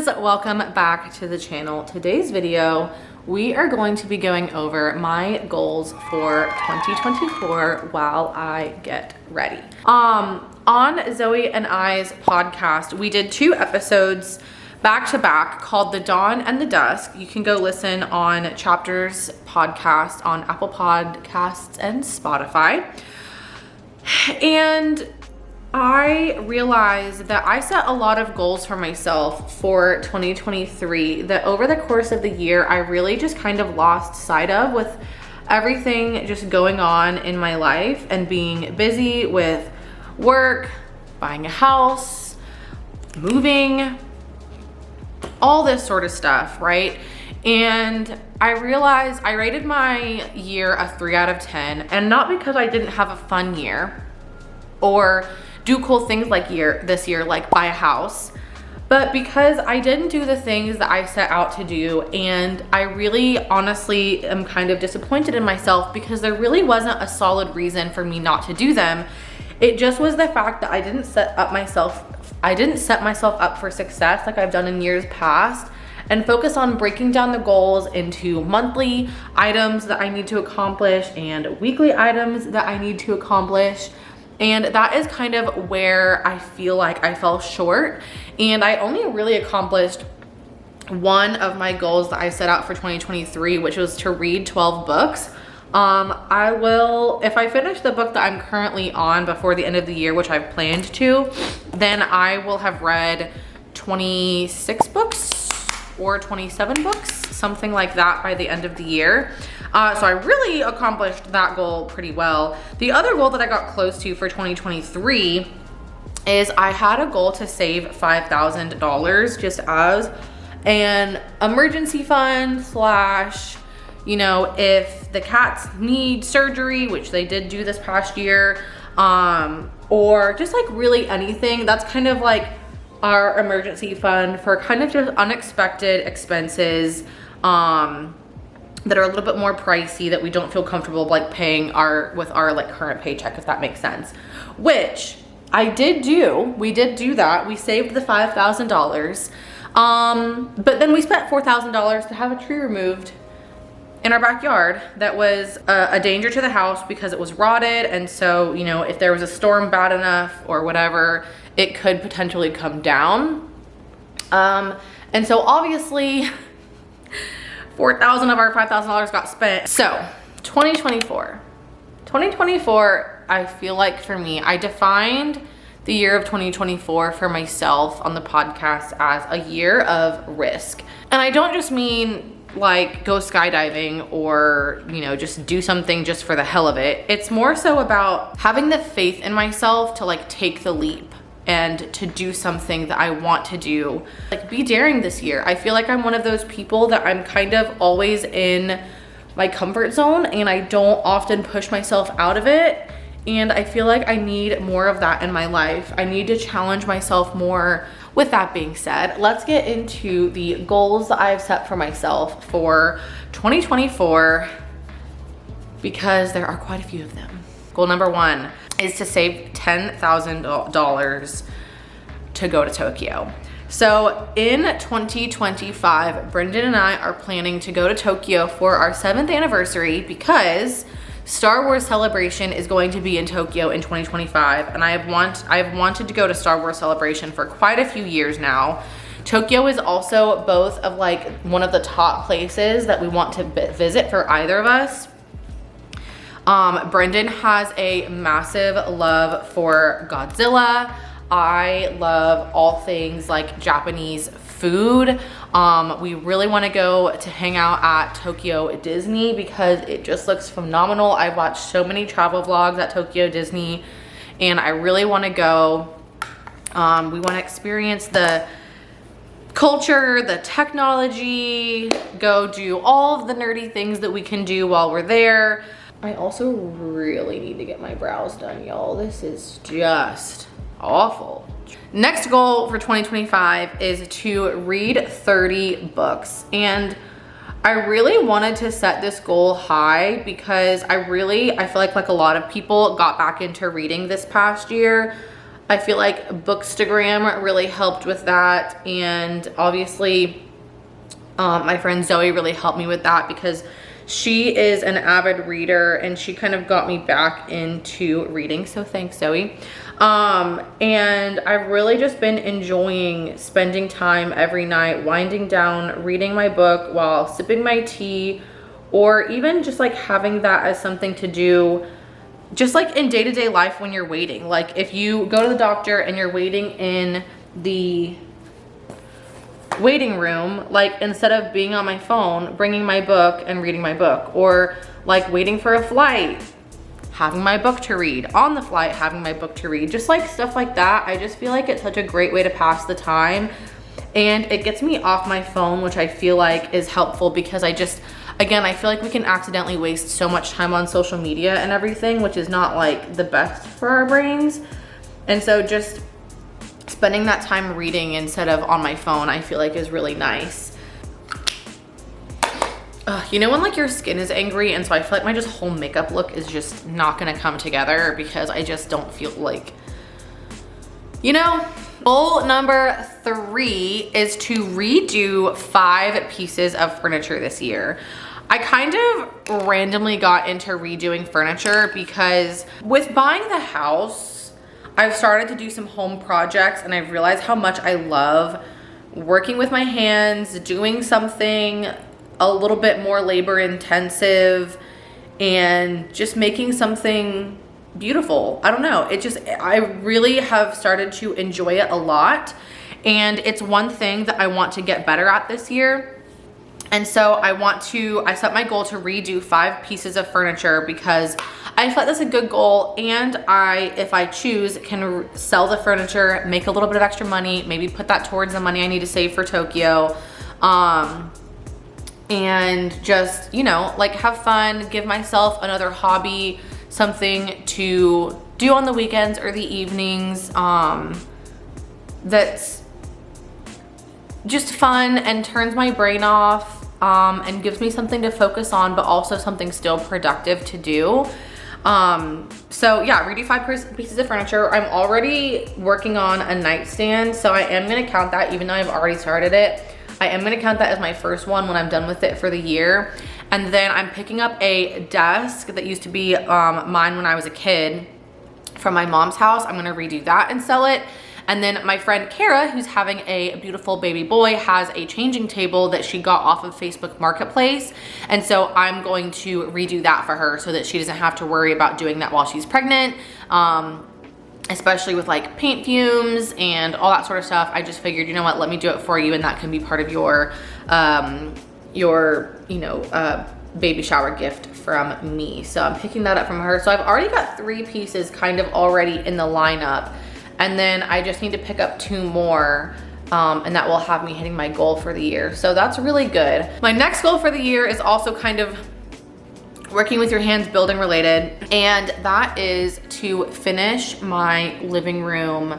friends, welcome back to the channel. Today's video, we are going to be going over my goals for 2024 while I get ready. On Zoe and I's podcast, we did 2 episodes back to back called The Dawn and the Dusk. You can go listen on Chapters podcast on Apple Podcasts and Spotify. And I realized that I set a lot of goals for myself for 2023 that over the course of the year, I really just kind of lost sight of with everything just going on in my life and being busy with work, buying a house, moving, all this sort of stuff, right? And I realized I rated my year a 3 out of 10, and not because I didn't have a fun year or do cool things like this year, like buy a house, but because I didn't do the things that I set out to do. And I really honestly am kind of disappointed in myself because there really wasn't a solid reason for me not to do them. It just was the fact that I didn't set myself up for success like I've done in years past, and focus on breaking down the goals into monthly items that I need to accomplish and weekly items that I need to accomplish. And that is kind of where I feel like I fell short. And I only really accomplished one of my goals that I set out for 2023, which was to read 12 books. I will, if I finish the book that I'm currently on before the end of the year, which I've planned to, then I will have read 26 books or 27 books, something like that by the end of the year. So I really accomplished that goal pretty well. The other goal that I got close to for 2023 is I had a goal to save $5,000 just as an emergency fund slash, you know, if the cats need surgery, which they did do this past year, or just like really anything. That's kind of like our emergency fund for kind of just unexpected expenses, that are a little bit more pricey that we don't feel comfortable like paying with our like current paycheck, if that makes sense. Which I did do. We did do that. We saved the $5,000. But then we spent $4,000 to have a tree removed in our backyard that was a danger to the house because it was rotted. And so, you know, if there was a storm bad enough or whatever, it could potentially come down. And so obviously $4,000 of our $5,000 got spent. So 2024, I feel like for me, I defined the year of 2024 for myself on the podcast as a year of risk. And I don't just mean like go skydiving or, you know, just do something just for the hell of it. It's more so about having the faith in myself to like take the leap and to do something that I want to do. Like be daring this year. I feel like I'm one of those people that I'm kind of always in my comfort zone and I don't often push myself out of it. And I feel like I need more of that in my life. I need to challenge myself more. With that being said, let's get into the goals that I've set for myself for 2024 because there are quite a few of them. Goal number 1 is to save $10,000 to go to Tokyo. So in 2025, Brendan and I are planning to go to Tokyo for our 7th anniversary because Star Wars Celebration is going to be in Tokyo in 2025. And I've wanted to go to Star Wars Celebration for quite a few years now. Tokyo is also both of like one of the top places that we want to visit for either of us. Brendan has a massive love for Godzilla. I love all things like Japanese food. We really want to go to hang out at Tokyo Disney because it just looks phenomenal. I've watched so many travel vlogs at Tokyo Disney and I really want to go. We want to experience the culture, the technology, go do all of the nerdy things that we can do while we're there. I also really need to get my brows done, y'all. This is just awful. Next goal for 2025 is to read 30 books. And I really wanted to set this goal high because I feel like a lot of people got back into reading this past year. I feel like Bookstagram really helped with that, and obviously my friend Zoe really helped me with that because she is an avid reader and she kind of got me back into reading. So thanks, Zoe. And I've really just been enjoying spending time every night, winding down, reading my book while sipping my tea, or even just like having that as something to do just like in day-to-day life when you're waiting. Like if you go to the doctor and you're waiting in the waiting room, like instead of being on my phone, bringing my book and reading my book, or like waiting for a flight, having my book to read, on the flight having my book to read, just like stuff like that. I just feel like it's such a great way to pass the time, and it gets me off my phone, which I feel like is helpful because again, I feel like we can accidentally waste so much time on social media and everything, which is not like the best for our brains. And so just spending that time reading instead of on my phone, I feel like is really nice. You know when like your skin is angry, and so I feel like my just whole makeup look is just not gonna come together because I just don't feel like, you know. Goal number 3 is to redo 5 pieces of furniture this year. I kind of randomly got into redoing furniture because with buying the house, I've started to do some home projects, and I've realized how much I love working with my hands, doing something a little bit more labor intensive, and just making something beautiful. I don't know. I really have started to enjoy it a lot, and it's one thing that I want to get better at this year. And so I set my goal to redo 5 pieces of furniture because I feel like that's a good goal, and if I choose, can sell the furniture, make a little bit of extra money, maybe put that towards the money I need to save for Tokyo, and just, you know, like have fun, give myself another hobby, something to do on the weekends or the evenings, that's just fun and turns my brain off, and gives me something to focus on, but also something still productive to do. So yeah, redo 5 pieces of furniture. I'm already working on a nightstand, so I am gonna count that, even though I've already started it. I am gonna count that as my first one when I'm done with it for the year. And then I'm picking up a desk that used to be mine when I was a kid from my mom's house. I'm gonna redo that and sell it. And then my friend Kara, who's having a beautiful baby boy, has a changing table that she got off of Facebook Marketplace. And so I'm going to redo that for her so that she doesn't have to worry about doing that while she's pregnant. Especially with like paint fumes and all that sort of stuff. I just figured, you know what, let me do it for you, and that can be part of your baby shower gift from me. So I'm picking that up from her. So I've already got 3 pieces kind of already in the lineup, and then I just need to pick up 2 more, and that will have me hitting my goal for the year. So that's really good. My next goal for the year is also kind of working with your hands, building related, and that is to finish my living room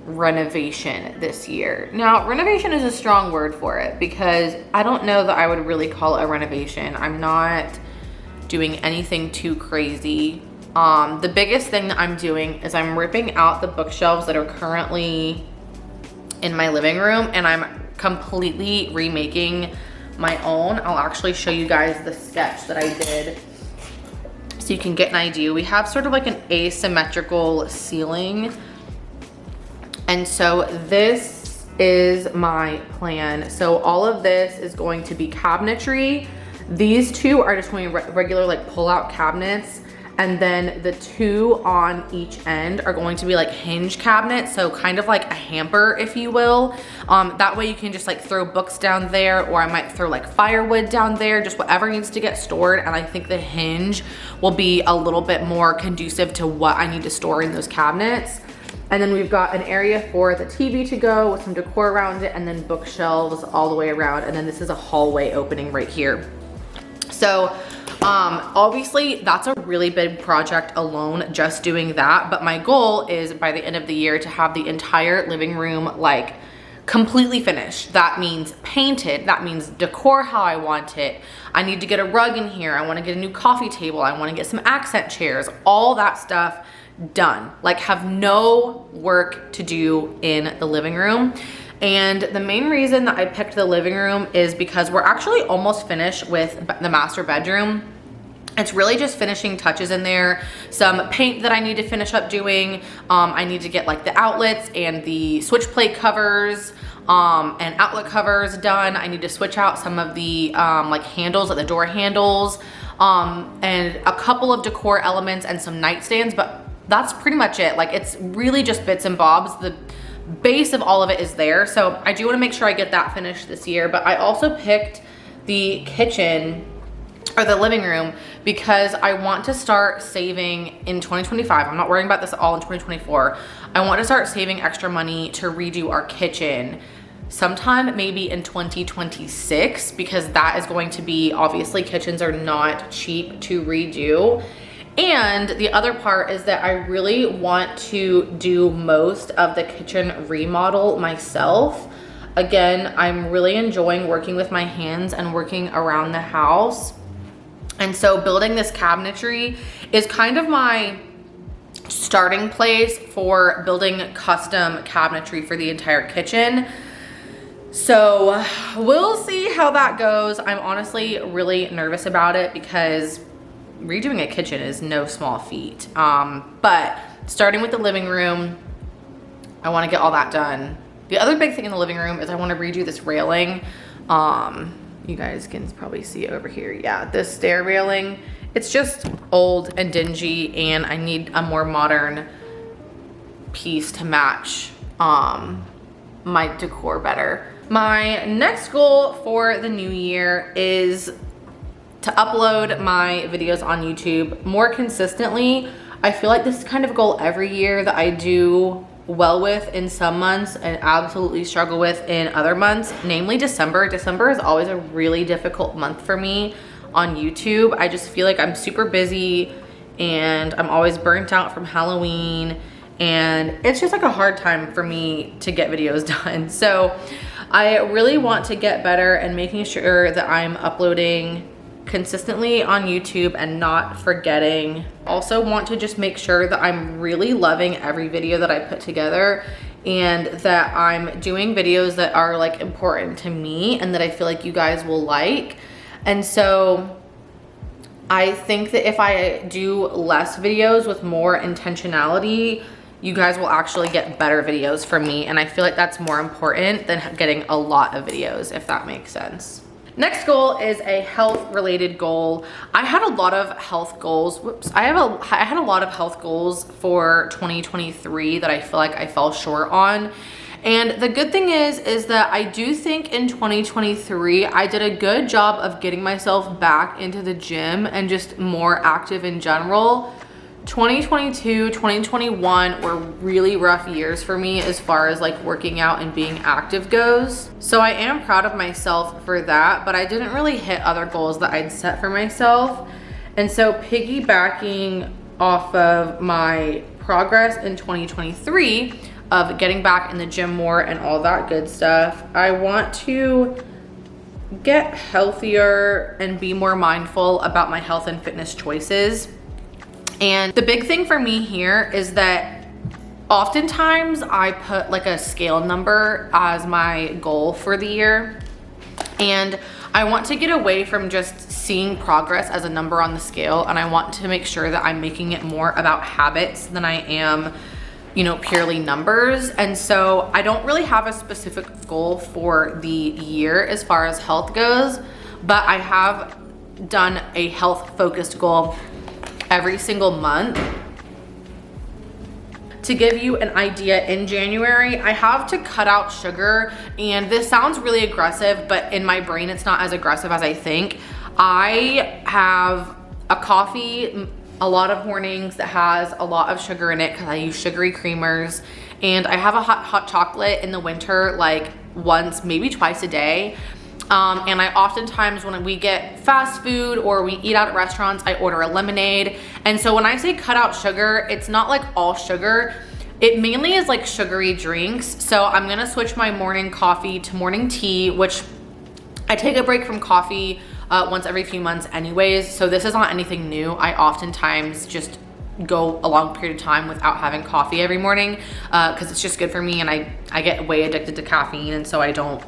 renovation this year. Now, renovation is a strong word for it because I don't know that I would really call it a renovation. I'm not doing anything too crazy. The biggest thing that I'm doing is I'm ripping out the bookshelves that are currently in my living room, and I'm completely remaking my own. I'll actually show you guys the sketch that I did so you can get an idea. We have sort of like an asymmetrical ceiling, and so this is my plan. So all of this is going to be cabinetry. These 2 are just going to be regular like pull-out cabinets, and then the 2 on each end are going to be like hinge cabinets, so kind of like a hamper, if you will. That way you can just like throw books down there, or I might throw like firewood down there, just whatever needs to get stored. And I think the hinge will be a little bit more conducive to what I need to store in those cabinets. And then we've got an area for the TV to go with some decor around it, and then bookshelves all the way around. And then this is a hallway opening right here. So obviously that's a really big project alone, just doing that. But my goal is by the end of the year to have the entire living room like completely finished. That means painted, that means decor how I want it. I need to get a rug in here. I want to get a new coffee table. I want to get some accent chairs, all that stuff done. Like, have no work to do in the living room. And the main reason that I picked the living room is because we're actually almost finished with the master bedroom. It's really just finishing touches in there, some paint that I need to finish up doing. I need to get like the outlets and the switch plate covers and outlet covers done. I need to switch out some of the like handles, like the door handles, and a couple of decor elements and some nightstands, but that's pretty much it. Like, it's really just bits and bobs. The base of all of it is there. So I do want to make sure I get that finished this year, but I also picked the kitchen or the living room because I want to start saving in 2025. I'm not worrying about this at all in 2024. I want to start saving extra money to redo our kitchen sometime maybe in 2026, because that is going to be, obviously kitchens are not cheap to redo. And the other part is that I really want to do most of the kitchen remodel myself. Again, I'm really enjoying working with my hands and working around the house. And so building this cabinetry is kind of my starting place for building custom cabinetry for the entire kitchen. So we'll see how that goes. I'm honestly really nervous about it because redoing a kitchen is no small feat. But starting with the living room, I want to get all that done. The other big thing in the living room is I want to redo this railing. You guys can probably see over here. Yeah, this stair railing, it's just old and dingy, and I need a more modern piece to match my decor better. My next goal for the new year is to upload my videos on YouTube more consistently. I feel like this is kind of a goal every year that I do well with in some months and absolutely struggle with in other months, namely December. December is always a really difficult month for me on YouTube. I just feel like I'm super busy and I'm always burnt out from Halloween, and it's just like a hard time for me to get videos done. So I really want to get better and making sure that I'm uploading consistently on YouTube and not forgetting. Also want to just make sure that I'm really loving every video that I put together, and that I'm doing videos that are like important to me and that I feel like you guys will like. And so I think that if I do less videos with more intentionality, you guys will actually get better videos from me. And I feel like that's more important than getting a lot of videos, if that makes sense. Next goal is a health related goal. I had a lot of health goals. I had a lot of health goals for 2023 that I feel like I fell short on. And the good thing is that I do think in 2023, I did a good job of getting myself back into the gym and just more active in general. 2022, 2021 were really rough years for me as far as like working out and being active goes. So I am proud of myself for that, but I didn't really hit other goals that I'd set for myself. And so piggybacking off of my progress in 2023 of getting back in the gym more and all that good stuff, I want to get healthier and be more mindful about my health and fitness choices. And the big thing for me here is that oftentimes I put like a scale number as my goal for the year. And I want to get away from just seeing progress as a number on the scale. And I want to make sure that I'm making it more about habits than I am, you know, purely numbers. And so I don't really have a specific goal for the year as far as health goes, but I have done a health focused goal every single month. To give you an idea, in January, I have to cut out sugar, and this sounds really aggressive, but in my brain, it's not as aggressive as I think. I have a coffee a lot of mornings that has a lot of sugar in it because I use sugary creamers, and I have a hot chocolate in the winter like once, maybe twice a day. And I oftentimes, when we get fast food or we eat out at restaurants, I order a lemonade. And so when I say cut out sugar, it's not like all sugar. It mainly is like sugary drinks. So I'm gonna switch my morning coffee to morning tea, which I take a break from coffee once every few months anyways. So this is not anything new. I oftentimes just go a long period of time without having coffee every morning because it's just good for me, and I get way addicted to caffeine, and so I don't,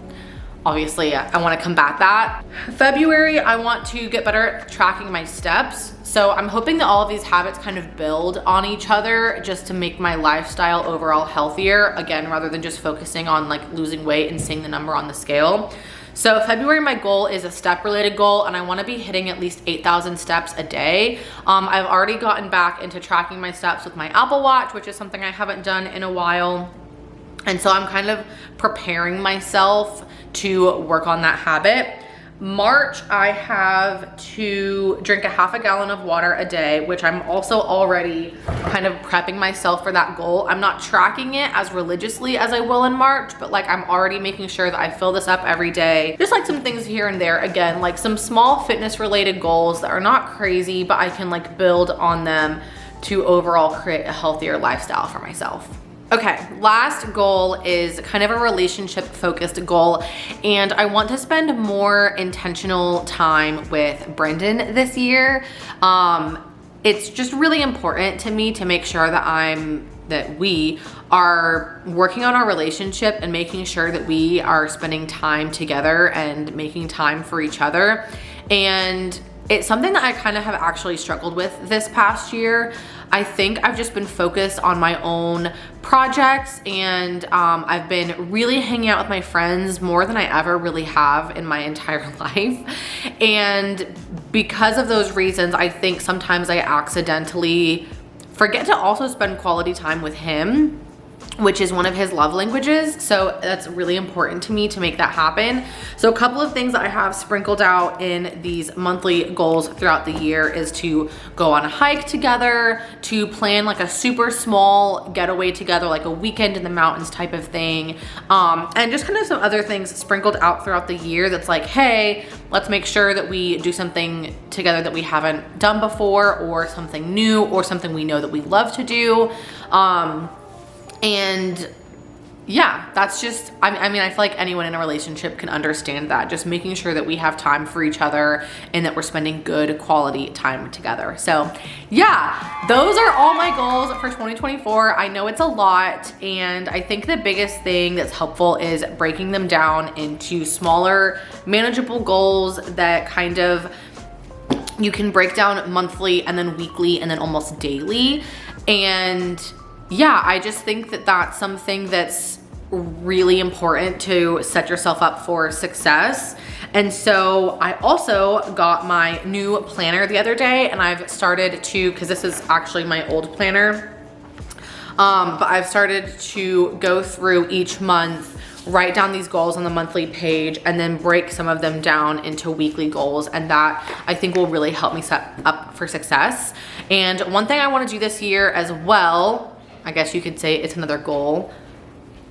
obviously I want to combat that. February, I want to get better at tracking my steps. So I'm hoping that all of these habits kind of build on each other just to make my lifestyle overall healthier, again, rather than just focusing on like losing weight and seeing the number on the scale. So February, my goal is a step related goal, and I want to be hitting at least 8,000 steps a day. I've already gotten back into tracking my steps with my Apple Watch, which is something I haven't done in a while. And so I'm kind of preparing myself to work on that habit. March, I have to drink a half a gallon of water a day, which I'm also already kind of prepping myself for that goal. I'm not tracking it as religiously as I will in March, but like I'm already making sure that I fill this up every day. Just like some things here and there, again, like some small fitness related goals that are not crazy, but I can like build on them to overall create a healthier lifestyle for myself. Okay, last goal is kind of a relationship focused goal, and I want to spend more intentional time with Brendan this year. It's just really important to me to make sure that we are working on our relationship and making sure that we are spending time together and making time for each other. And it's something that I kind of have actually struggled with this past year. I think I've just been focused on my own projects, and I've been really hanging out with my friends more than I ever really have in my entire life. And because of those reasons, I think sometimes I accidentally forget to also spend quality time with him, which is one of his love languages. So that's really important to me to make that happen. So a couple of things that I have sprinkled out in these monthly goals throughout the year is to go on a hike together, to plan like a super small getaway together, like a weekend in the mountains type of thing. And just kind of some other things sprinkled out throughout the year that's like, hey, let's make sure that we do something together that we haven't done before, or something new, or something we know that we love to do. And yeah, that's just, I mean, I feel like anyone in a relationship can understand that, just making sure that we have time for each other and that we're spending good quality time together. So yeah, those are all my goals for 2024. I know it's a lot, and I think the biggest thing that's helpful is breaking them down into smaller, manageable goals that kind of you can break down monthly and then weekly and then almost daily. And yeah, I just think that that's something that's really important to set yourself up for success. And so I also got my new planner the other day, and I've started to, because this is actually my old planner, but I've started to go through each month, write down these goals on the monthly page, and then break some of them down into weekly goals. And that I think will really help me set up for success. And one thing I want to do this year as well, I guess you could say it's another goal,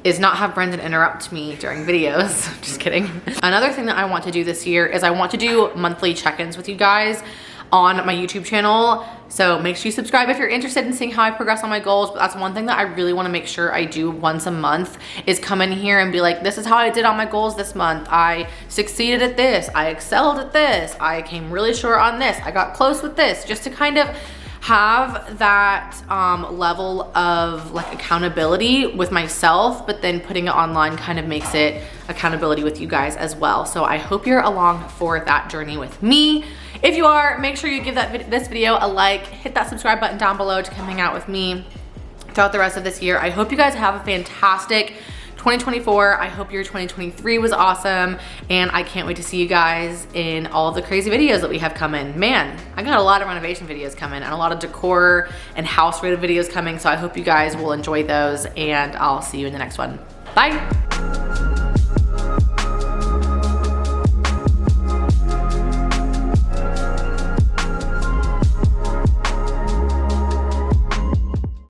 is not have Brendan interrupt me during videos. Just kidding. Another thing that I want to do this year is I want to do monthly check-ins with you guys on my YouTube channel. So make sure you subscribe if you're interested in seeing how I progress on my goals. But that's one thing that I really want to make sure I do once a month, is come in here and be like, this is how I did on my goals this month. I succeeded at this. I excelled at this. I came really short on this. I got close with this. Just to kind of have that level of like accountability with myself, but then putting it online kind of makes it accountability with you guys as well. So I hope you're along for that journey with me. If you are, make sure you give this video a like, hit that subscribe button down below to come hang out with me throughout the rest of this year. I hope you guys have a fantastic 2024. I hope your 2023 was awesome, and I can't wait to see you guys in all of the crazy videos that we have coming. Man, I got a lot of renovation videos coming and a lot of decor and house rated videos coming, so I hope you guys will enjoy those, and I'll see you in the next one. Bye.